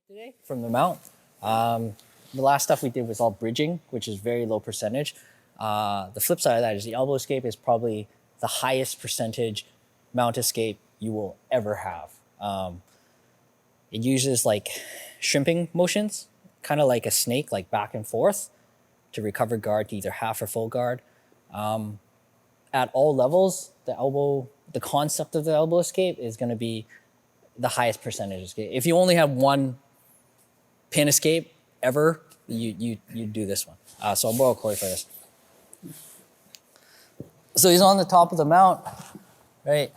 today from the mount. The last stuff we did was all bridging, which is very low percentage. The flip side of that is the elbow escape is probably the highest percentage mount escape you will ever have. It uses like shrimping motions, kind of like a snake, like back and forth to recover guard to either half or full guard. At all levels, the concept of the elbow escape is going to be the highest percentage escape. If you only have one pin escape ever, you do this one. So I'll borrow Corey for this. So he's on the top of the mount, right?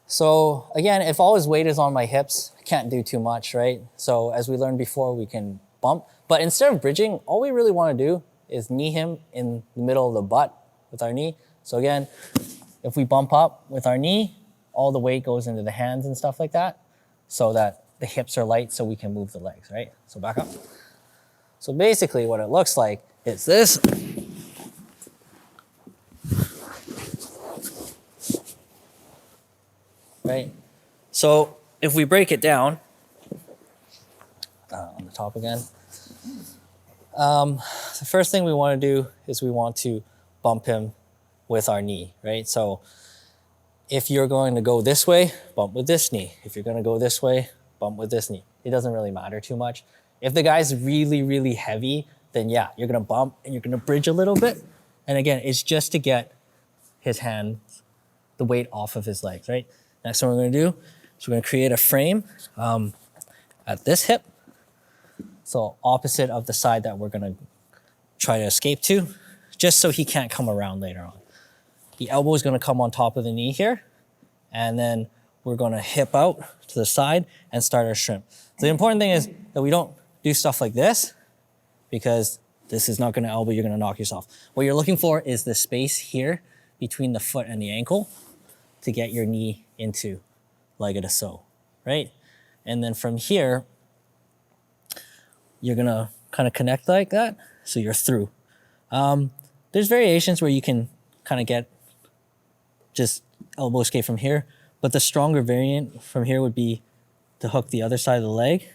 So again, if all his weight is on my hips, I can't do too much, right? So as we learned before, we can bump. But instead of bridging, all we really want to do is knee him in the middle of the butt with our knee. So again, if we bump up with our knee, all the weight goes into the hands and stuff like that, so that the hips are light so we can move the legs, right? So back up. So basically what it looks like is this. Right? So if we break it down, on the top again, the first thing we want to do is we want to bump him with our knee, right? So if you're going to go this way, bump with this knee. If you're going to go this way, bump with this knee. It doesn't really matter too much. If the guy's really, really heavy, then yeah, you're going to bump and you're going to bridge a little bit. And again, it's just to get his hands, the weight off of his legs, right? Next thing we're going to do is we're going to create a frame at this hip. So opposite of the side that we're going to try to escape to, just so he can't come around later on. The elbow is going to come on top of the knee here, and then we're going to hip out to the side and start our shrimp. So the important thing is that we don't do stuff like this, because this is not going to elbow, you're going to knock yourself. What you're looking for is the space here between the foot and the ankle to get your knee into like a so, right? And then from here, you're going to kind of connect like that, so you're through. There's variations where you can kind of get just elbow escape from here, but the stronger variant from here would be to hook the other side of the leg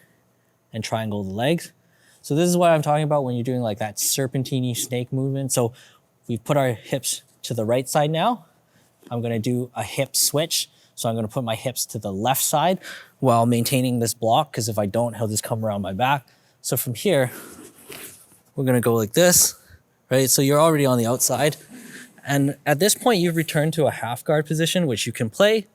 and triangle the legs. So this is what I'm talking about when you're doing like that serpentine snake movement. So we've put our hips to the right side now. I'm going to do a hip switch. So I'm going to put my hips to the left side while maintaining this block, because if I don't, he'll just come around my back. So from here, we're going to go like this, right? So you're already on the outside. And at this point, you've returned to a half guard position, which you can play,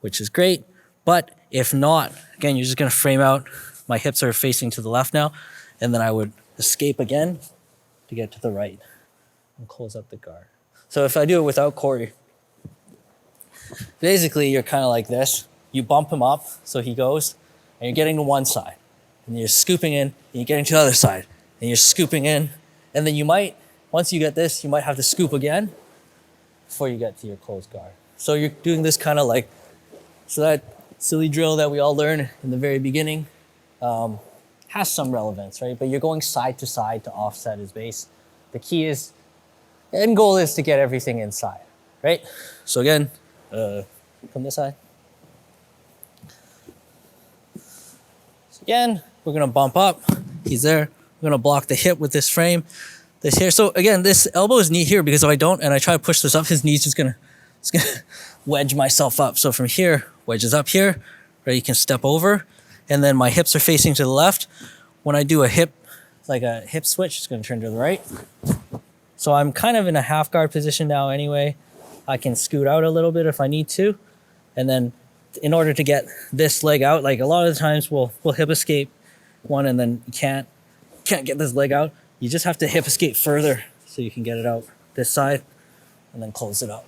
which is great. But if not, again, you're just going to frame out. My hips are facing to the left now. And then I would escape again to get to the right and close up the guard. So if I do it without Corey, basically you're kind of like this. You bump him up so he goes, and you're getting to one side. And you're scooping in, and you're getting to the other side. And you're scooping in. And then you might, once you get this, you might have to scoop again before you get to your closed guard. So you're doing this kind of like, so that silly drill that we all learned in the very beginning has some relevance, right? But you're going side to side to offset his base. The key is, end goal is to get everything inside, right? So again, from this side. So again, we're gonna bump up. He's there. We're gonna block the hip with this frame. This here. So again, this elbow is knee here, because if I don't and I try to push this up, his knee's just gonna wedge myself up. So from here, wedges up here, right? You can step over, and then my hips are facing to the left. When I do a hip, like a hip switch, it's gonna turn to the right. So I'm kind of in a half guard position now anyway. I can scoot out a little bit if I need to. And then in order to get this leg out, like a lot of the times we'll hip escape one and then you can't get this leg out. You just have to hip escape further so you can get it out this side and then close it up.